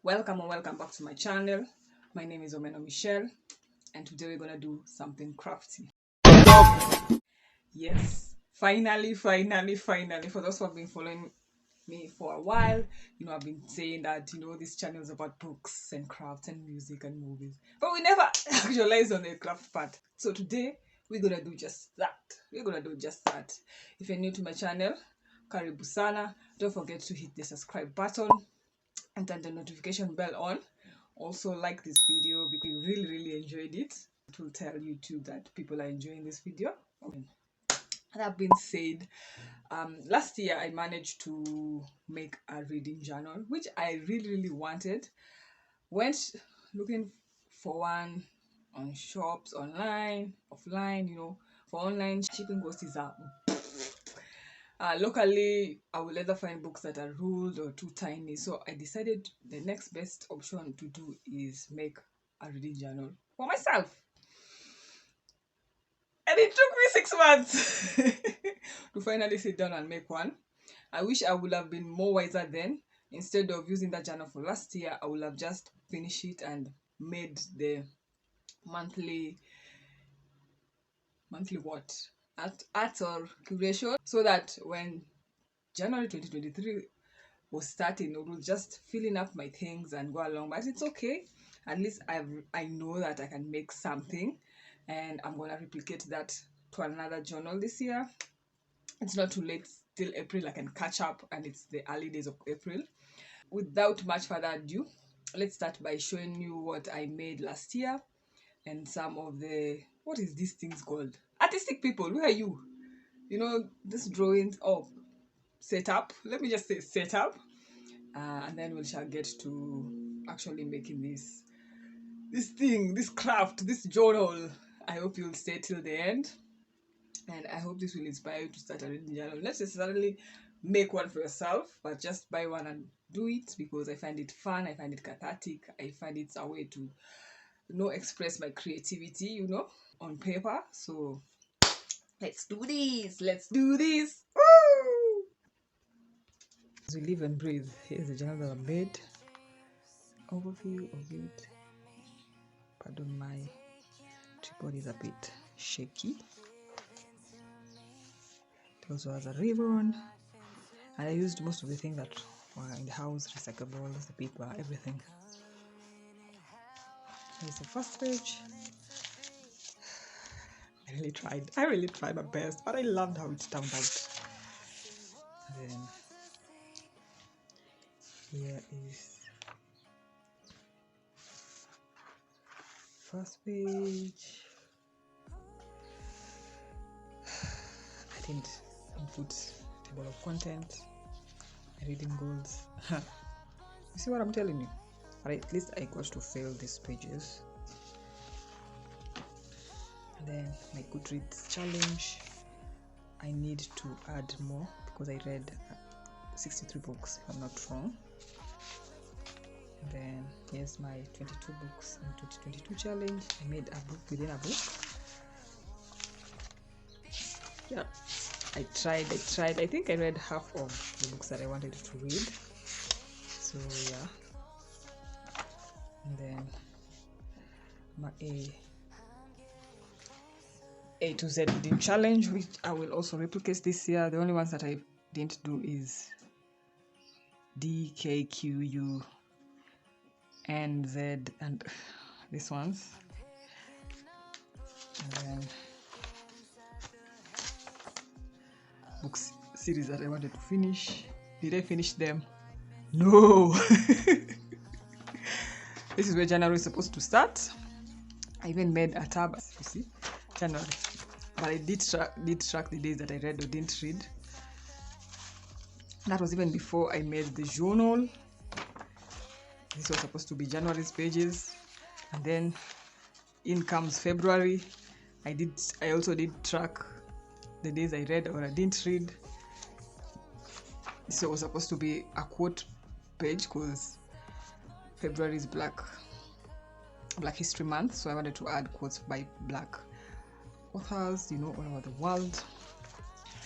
Welcome and welcome back to my channel. My name is Omeno Michelle, and today we're gonna do something crafty. Yes, finally. For those who have been following me for a while, I've been saying that this channel is about books and crafts and music and movies, but we never actualize on the craft part. So today we're gonna do just that. If you're new to my channel, karibu sana. Don't forget to hit the subscribe button and turn the notification bell on. Also like this video because you really enjoyed it. It will tell YouTube that people are enjoying this video. That being said, last year I managed to make a reading journal, which I really wanted. Went looking for one on shops, online, offline. For online, shipping costs is up. Locally, I will either find books that are ruled or too tiny. So I decided the next best option to do is make a reading journal for myself. And it took me 6 months to finally sit down and make one. I wish I would have been more wiser then. Instead of using that journal for last year, I would have just finished it and made the monthly what? Art or curation, so that when January 2023 was starting, it was just filling up my things and go along. But it's okay. At least I know that I can make something, and I'm gonna replicate that to another journal this year. It's not too late. Till April I can catch up, and it's the early days of April. Without much further ado, let's start by showing you what I made last year and some of the, what is these things called? Artistic people, where are you? This drawings of setup. Let me just say setup. And then we shall get to actually making this thing, this craft, this journal. I hope you'll stay till the end, and I hope this will inspire you to start a reading journal. Not necessarily make one for yourself, but just buy one and do it, because I find it fun, I find it cathartic, I find it's a way to express my creativity on paper. So let's do this. Woo! As we live and breathe, here's the journal that I made. Overview of it. Pardon, my tripod is a bit shaky. It also has a ribbon, and I used most of the things that were in the house, recyclables, the paper, everything. Here's the first page. I really tried my best, but I loved how it turned out. And then here is first page. I didn't input table of content, reading goals. You see what I'm telling you? But at least I got to fill these pages. And then my Goodreads challenge. I need to add more because I read 63 books, if I'm not wrong. And then here's my 22 books in 2022 challenge. I made a book within a book. Yeah, I tried. I think I read half of the books that I wanted to read. So yeah. And then my A to Z reading challenge, which I will also replicate this year. The only ones that I didn't do is D, K, Q, U, N, Z, and these ones. And then books series that I wanted to finish. Did I finish them? No. This is where January is supposed to start. I even made a tab, you see, January. But I did track the days that I read or didn't read. That was even before I made the journal. This was supposed to be January's pages. And then in comes February. I also did track the days I read or I didn't read. So it was supposed to be a quote page because February is Black History Month, so I wanted to add quotes by Black authors, all over the world.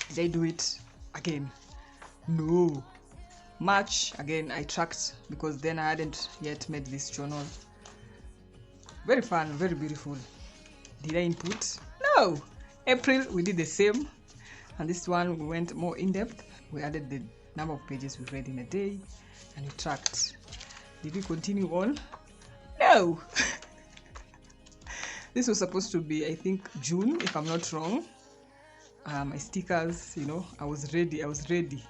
Did I do it again? No. March, again, I tracked because then I hadn't yet made this journal. Very fun, very beautiful. Did I input? No! April, we did the same. And this one, we went more in-depth. We added the number of pages we read in a day and we tracked. Did we continue on? No! This was supposed to be, I think, June, if I'm not wrong. My stickers, you know, I was ready.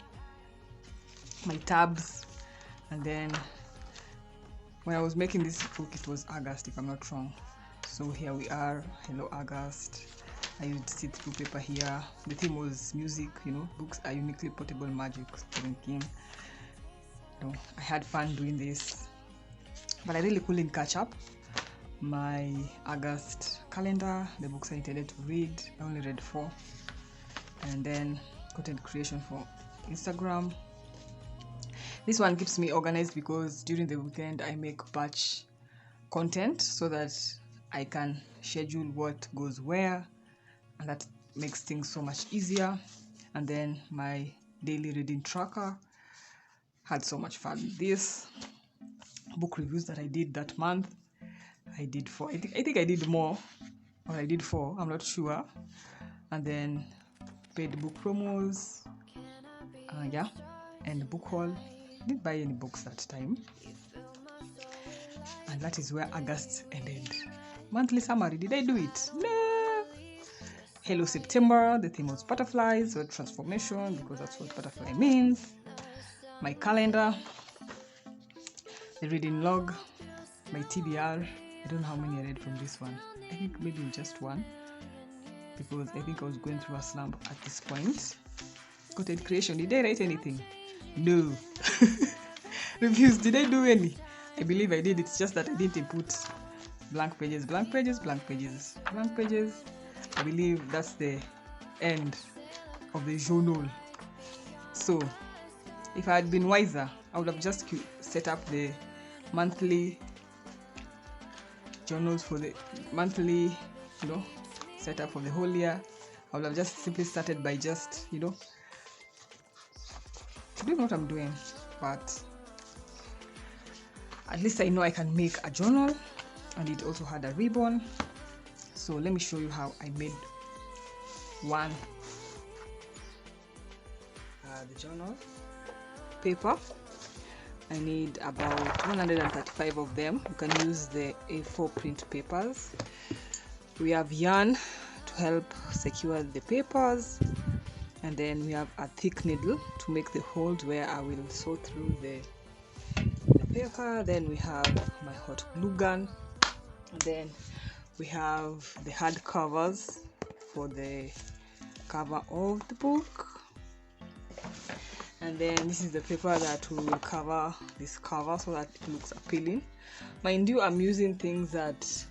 My tabs. And then when I was making this book, it was August, if I'm not wrong. So here we are. Hello, August. I used see-through paper here. The theme was music, you know, books are uniquely portable magic, Stephen King. You know, I had fun doing this, but I really couldn't catch up. My August calendar, the books I intended to read, I only read 4. And then content creation for Instagram. This one keeps me organized because during the weekend I make batch content so that I can schedule what goes where, and that makes things so much easier. And then my daily reading tracker, had so much fun with this. Book reviews that I did that month, I did 4. I think I did more, or I did 4, I'm not sure. And then paid book promos, yeah, and book haul. Didn't buy any books that time. And that is where August ended. Monthly summary, did I do it? No. Hello September, the theme was butterflies or transformation, because that's what butterfly means. My calendar, the reading log, my TBR. I don't know how many I read from this one. I think maybe just 1, because I think I was going through a slump at this point. Content creation, did I write anything? No. Reviews, did I do any? I believe I did. It's just that I didn't input blank pages. I believe that's the end of the journal. So if I had been wiser, I would have just set up the monthly journals for the monthly, you know, set up for the whole year. I would have just simply started by just, you know, doing what I'm doing. But at least I know I can make a journal, and it also had a ribbon. So let me show you how I made one. The journal paper, I need about 135 of them. You can use the A4 print papers. We have yarn to help secure the papers, and then we have a thick needle to make the holes where I will sew through the paper. Then we have my hot glue gun, and then we have the hard covers for the cover of the book. And then this is the paper that will cover this cover so that it looks appealing. Mind you, I'm using things that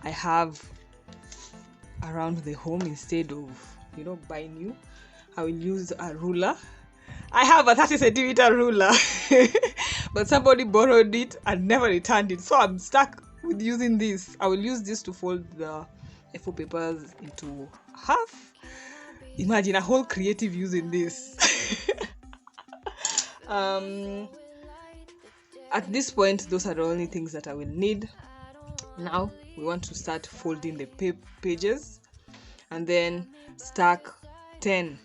I have around the home instead of, you know, buying new. I will use a ruler. I have a 30cm ruler, but somebody borrowed it and never returned it, so I'm stuck with using this. I will use this to fold the A4 papers into half. Imagine a whole creative using this. At this point, those are the only things that I will need. Now we want to start folding the pages, and then stack 10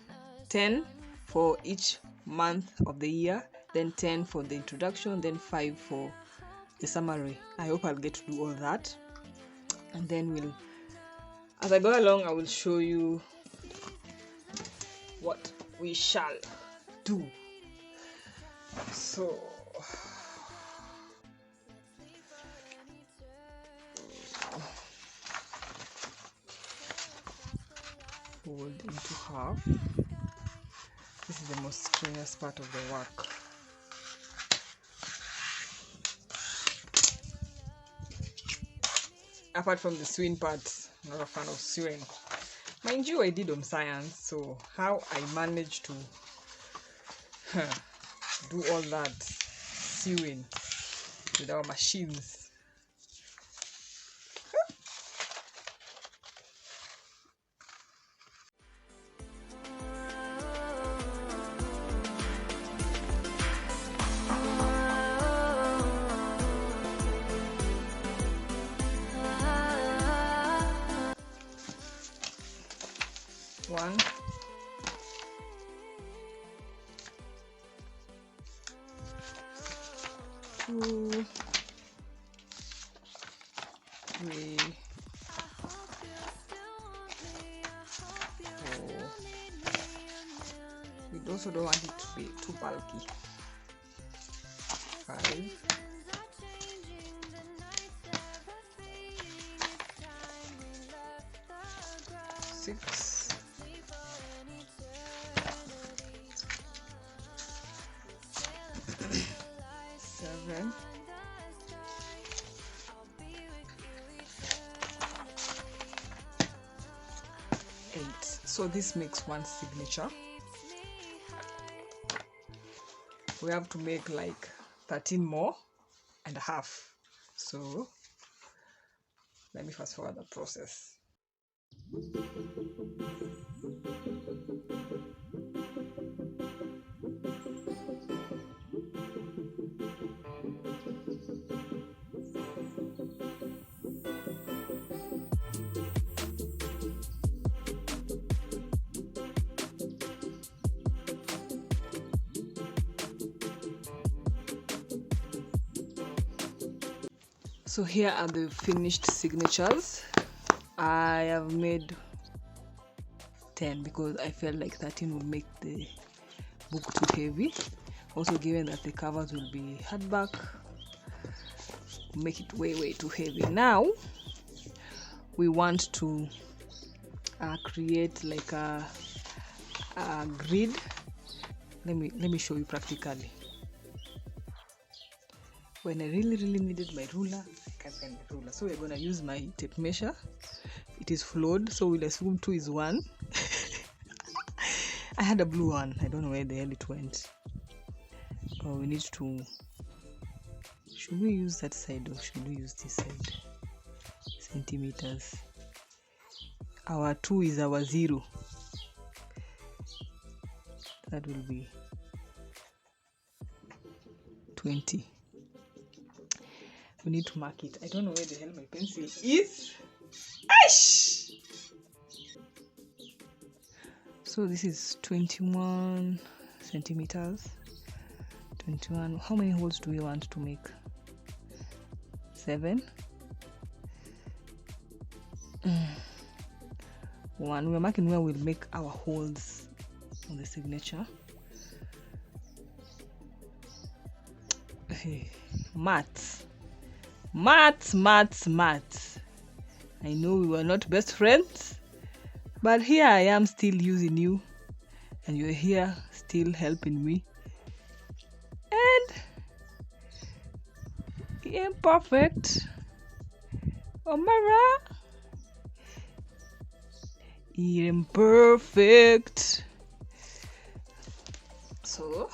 for each month of the year, then 10 for the introduction, then 5 for the summary. I hope I'll get to do all that, and then as I go along, I will show you what we shall do. So fold into half. This is the most strenuous part of the work. Apart from the sewing part, I'm not a fan of sewing. Mind you, I did home science, so how I managed to do all that sewing with our machines. 1, 2, 3, 4. We also don't want it to be too bulky. 5, 6, 7, 8. So this makes one signature. We have to make like 13 more and a half. So let me fast forward the process. So here are the finished signatures. I have made 10 because I felt like 13 would make the book too heavy. Also, given that the covers will be hardback, make it way too heavy. Now we want to create like a grid. Let me show you practically. When I really needed my ruler, I can't find my ruler. So we're gonna use my tape measure. It is flawed, so we'll assume 2 is 1. I had a blue one. I don't know where the hell it went. Oh, we need to. Should we use that side or should we use this side? Centimeters. Our 2 is our 0. That will be 20. We need to mark it. I don't know where the hell my pencil is. Aish! So this is 21 centimeters. 21. How many holes do we want to make? 7. 1. We're marking where we'll make our holes on the signature. Hey, maths. I know we were not best friends, but here I am still using you, and you're here still helping me. And imperfect, Omara, imperfect. So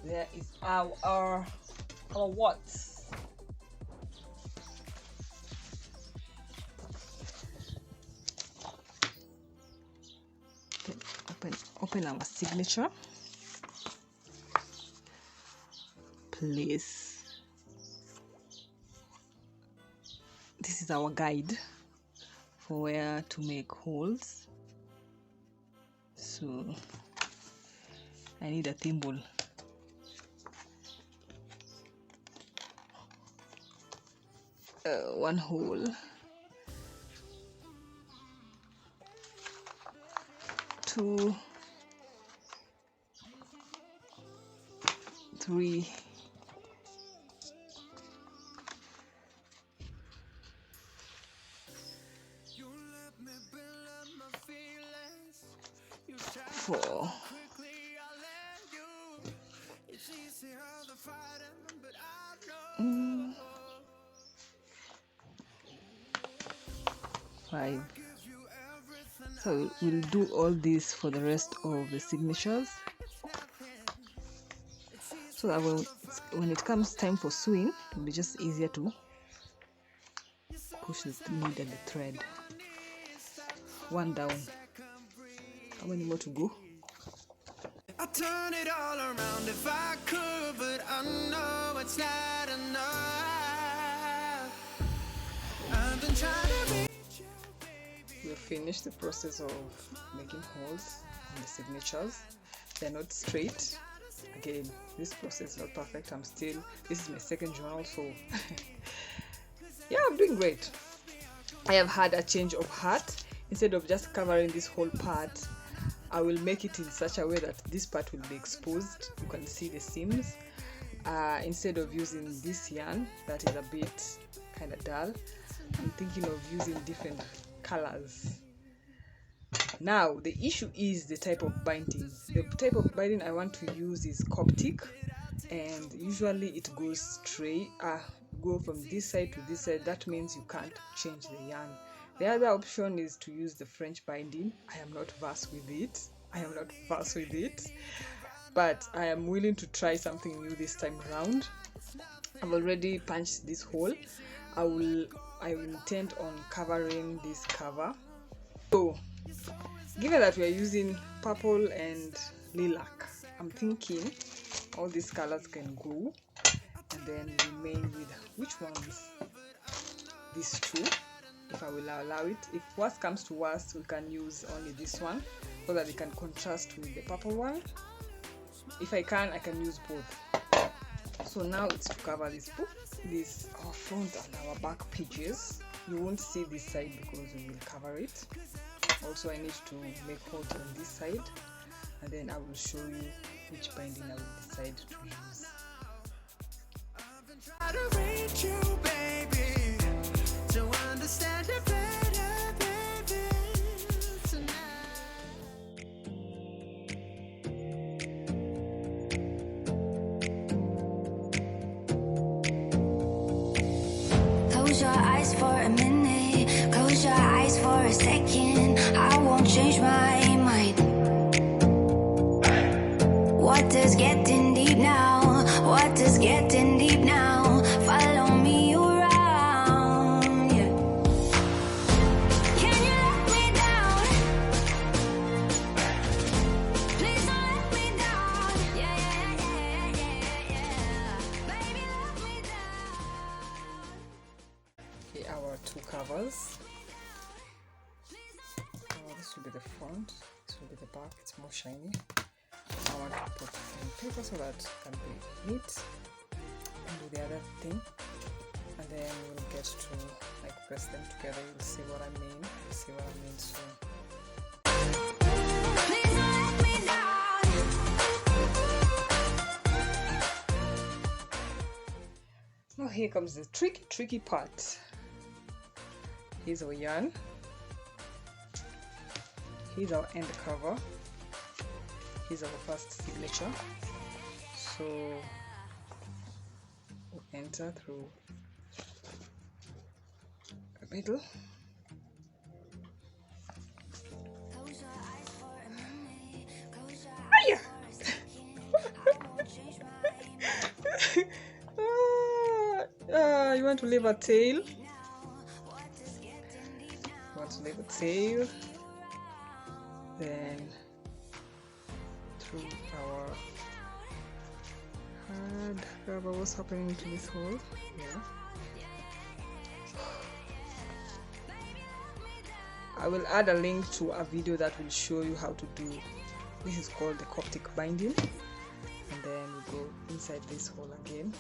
there is our what? Open our signature. Place. This is our guide for where to make holes. So I need a thimble. One hole. 2, 3, 4. 5. So we'll do all this for the rest of the signatures, so that when it comes time for sewing, it will be just easier to push the needle and the thread. 1 down. How many more to go? I turn it all around if I could, but I know it's not enough. I've been trying to reach you, baby. We finished the process of making holes on the signatures. They're not straight. Again, this process is not perfect. This is my second journal, so yeah, I'm doing great. I have had a change of heart. Instead of just covering this whole part, I will make it in such a way that this part will be exposed. You can see the seams. Instead of using this yarn that is a bit kind of dull, I'm thinking of using different colors. Now the issue is the type of binding. The type of binding I want to use is Coptic, and usually it goes straight, go from this side to this side. That means you can't change the yarn. The other option is to use the French binding. I am not versed with it, but I am willing to try something new this time around. I've already punched this hole. I will intend on covering this cover. So given that we are using purple and lilac, I'm thinking all these colors can go, and then remain with which ones? These two, if I will allow it. If worst comes to worst, we can use only this one so that it can contrast with the purple one. If I can use both. So now it's to cover this book, our front and our back pages. You won't see this side because we will cover it. Also, I need to make holes on this side, and then I will show you which binding I will decide to use. Close your eyes for a minute, close your eyes for a second. I won't change my mind. Water's getting deep now, water's getting deep now. Follow me around, yeah. Can you let me down? Please don't let me down. Yeah. Baby, let me down. Okay, our two covers. This will be the front, this will be the back. It's more shiny. I want to put in paper so that it can be neat, and do the other thing, and then we'll get to like press them together. You'll see what I mean. Soon. Please don't let me down. Now here comes the tricky part. Here's our yarn. Here's our end cover. Here's our first signature. So we'll enter through the middle. Close your eyes for a minute, close your Hiya! eyes for a second. I won't change my mind. You want to leave a tail? Now, water's getting deep now. You want to leave a tail? Then through our hard cover. What's happening to this hole? Yeah. I will add a link to a video that will show you how to do. This is called the Coptic binding, and then we go inside this hole again.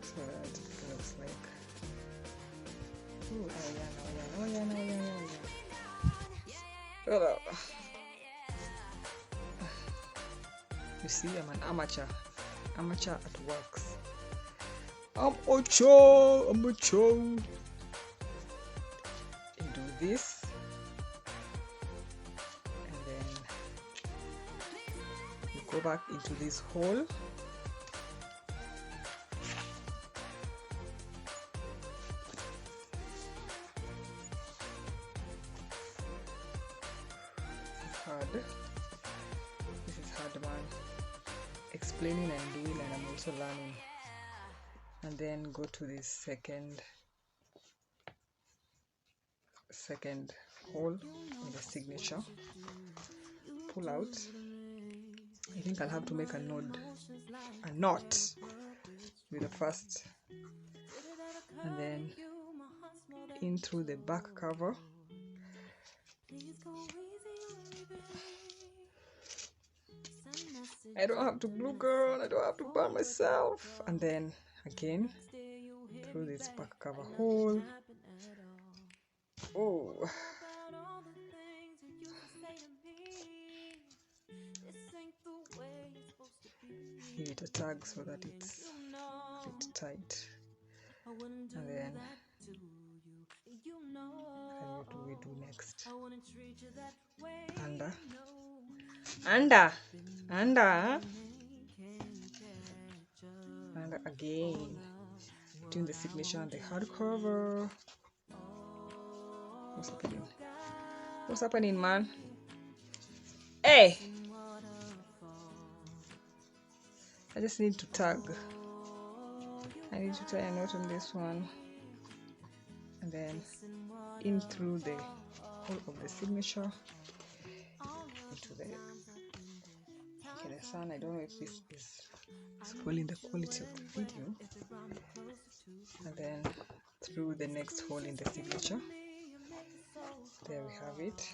So that it looks like. Ooh, oh yeah. Hold up. You see, I'm an amateur at works. Amateur. You do this, and then you go back into this hole. This is hard, man. Explaining and doing, and I'm also learning. And then go to this second hole with the signature. Pull out. I think I'll have to make a knot with the first, and then in through the back cover. I don't have to glue, girl. I don't have to burn myself. And then again through this back cover hole. Oh, give it a tag so that it's a bit tight. And then what do we do next? Under again between the signature and the hardcover. What's happening, man? Hey, I just need to tag. I need to tie a knot on this one, and then in through the hole of the signature into the sun. I don't know if this is spoiling the quality of the video. And then through the next hole in the signature. There we have it.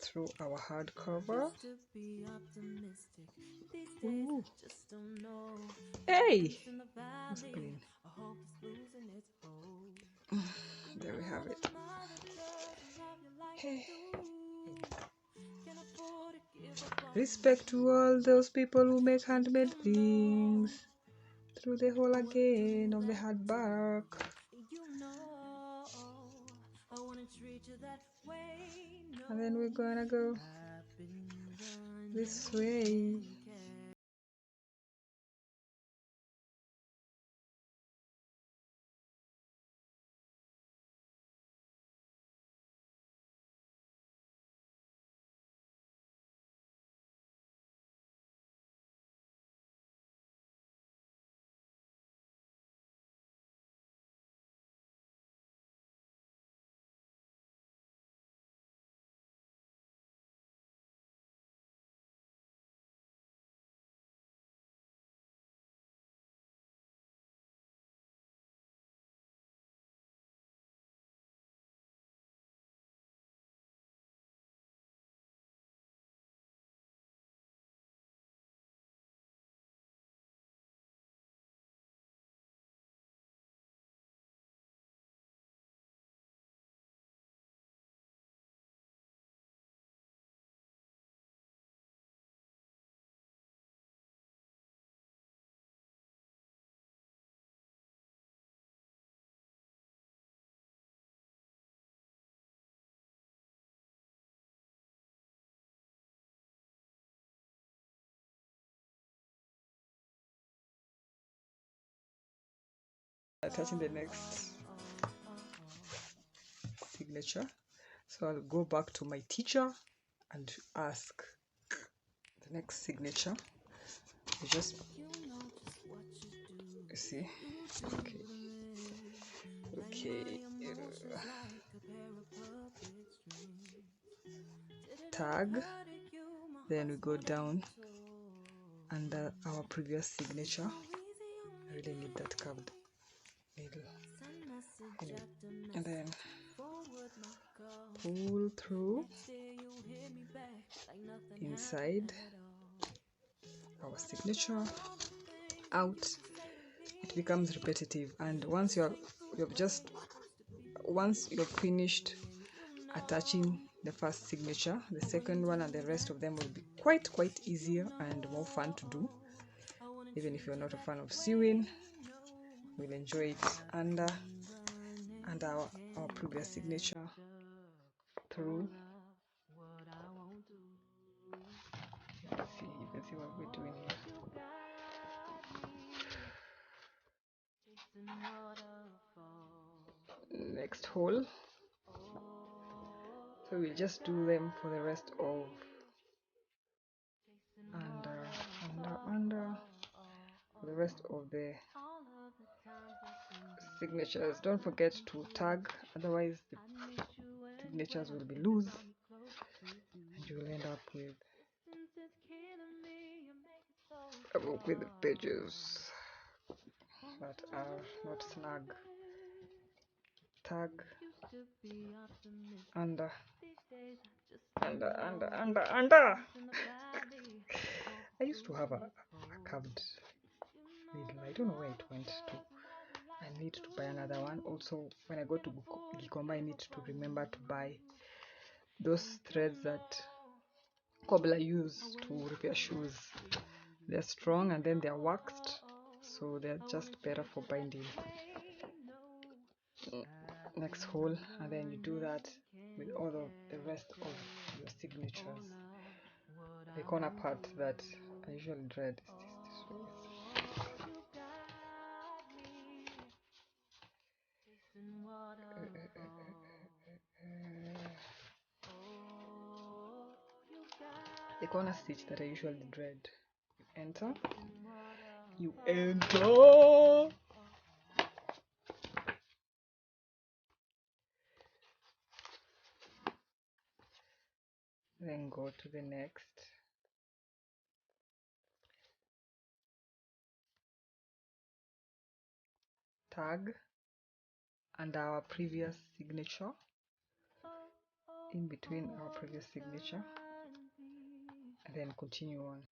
Through our hardcover. Ooh. Hey! What's happening? There we have it. Hey. Respect to all those people who make handmade things. Through the hole again of the hardback. And then we're gonna go this way. Attaching the next signature, so I'll go back to my teacher and ask the next signature. You just see, okay, tag, then we go down under our previous signature. I really need that curved needle. Anyway, and then pull through inside our signature out. It becomes repetitive, and once you've finished attaching the first signature, the second one and the rest of them will be quite easier and more fun to do. Even if you're not a fan of sewing, you'll enjoy it under our previous signature through. You can see what we're doing here. Next hole. So we'll just do them for the rest of under for the rest of the signatures. Don't forget to tag, otherwise the signatures will be loose and you will end up with with the pages that are not snug. Tag under. I used to have a curved needle. I don't know where it went to. I need to buy another one. Also, when I go to Gikomba, I need to remember to buy those threads that cobbler use to repair shoes. They're strong and then they're waxed, so they're just better for binding. Next hole, and then you do that with all of the rest of your signatures. The corner part that I usually dread is this the corner stitch that I usually dread. Enter. You enter. Then go to the next. Tag and our previous signature, in between our previous signature, and then continue on.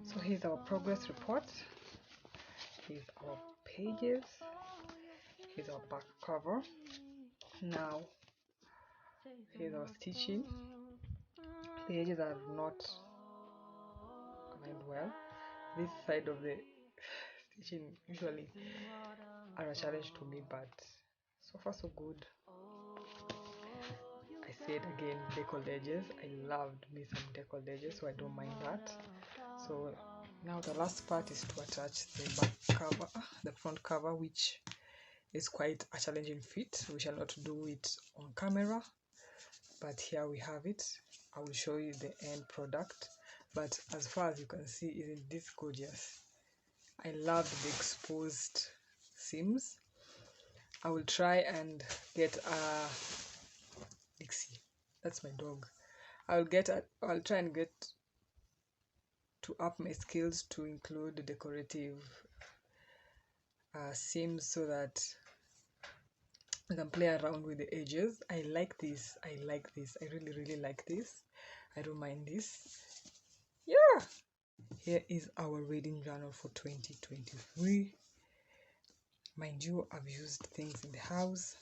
So here's our progress report. Here's our pages. Here's our back cover. Now here's our stitching. The edges are not aligned well. This side of the stitching usually are a challenge to me, but so far so good. I said again, deckled edges. I loved me some deckled edges, so I don't mind that. So now the last part is to attach the back cover, the front cover, which is quite a challenging feat. We shall not do it on camera, but here we have it. I will show you the end product, but as far as you can see, isn't this gorgeous? I love the exposed seams. I will try and get a Dixie, that's my dog. I'll try and get to up my skills to include the decorative seams so that I can play around with the edges. I like this. I really like this. I don't mind this. Yeah, here is our reading journal for 2023. Mind you, I've used things in the house.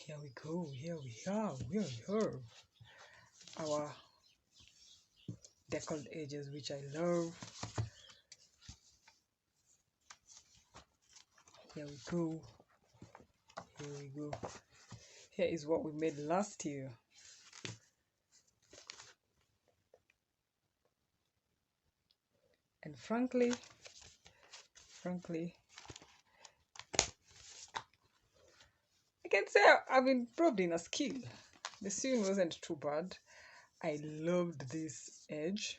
Here we go. Here we have our deckled edges, which I love. Here we go. Here is what we made last year. And frankly, I can say I've improved in a skill. The sewing wasn't too bad. I loved this edge,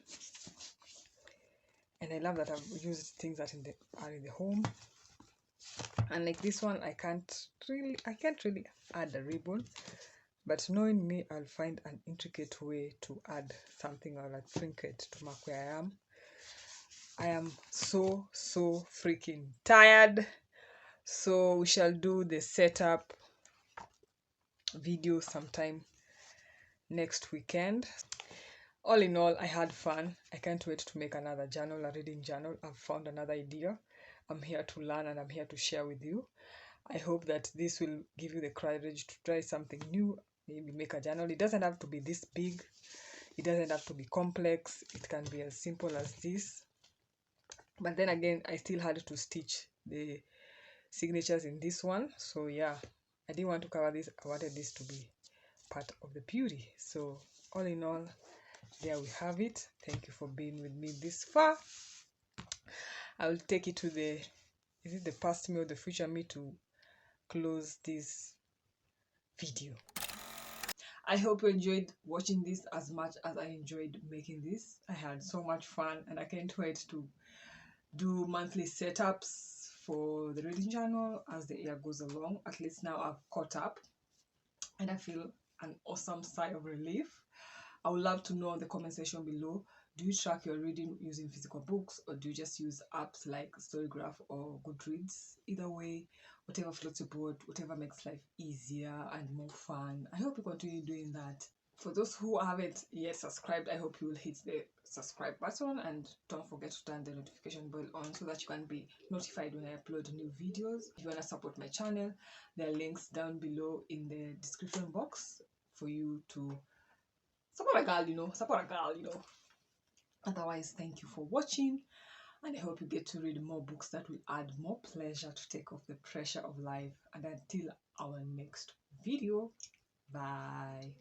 and I love that I've used things that are in the home. And like this one, I can't really add a ribbon, but knowing me, I'll find an intricate way to add something or a trinket to mark where I am. I am so freaking tired, so we shall do the setup video sometime next weekend. All in all, I had fun. I can't wait to make another journal, a reading journal. I've found another idea. I'm here to learn and I'm here to share with you. I hope that this will give you the courage to try something new. Maybe make a journal. It doesn't have to be this big. It doesn't have to be complex. It can be as simple as this. But then again, I still had to stitch the signatures in this one. So yeah, I didn't want to cover this. I wanted this to be part of the beauty. So all in all, there we have it. Thank you for being with me this far. I will take it to the past me or the future me to close this video. I hope you enjoyed watching this as much as I enjoyed making this. I had so much fun and I can't wait to do monthly setups for the reading journal as the year goes along. At least now I've caught up and I feel an awesome sigh of relief. I would love to know in the comment section below, Do you track your reading using physical books, or do you just use apps like Storygraph or Goodreads? Either way, whatever floats your boat, whatever makes life easier and more fun. I hope you continue doing that. For those who haven't yet subscribed, I hope you will hit the subscribe button and don't forget to turn the notification bell on so that you can be notified when I upload new videos. If you want to support my channel, there are links down below in the description box for you to support a girl, support a girl. Otherwise, thank you for watching, and I hope you get to read more books that will add more pleasure to take off the pressure of life. And until our next video, bye.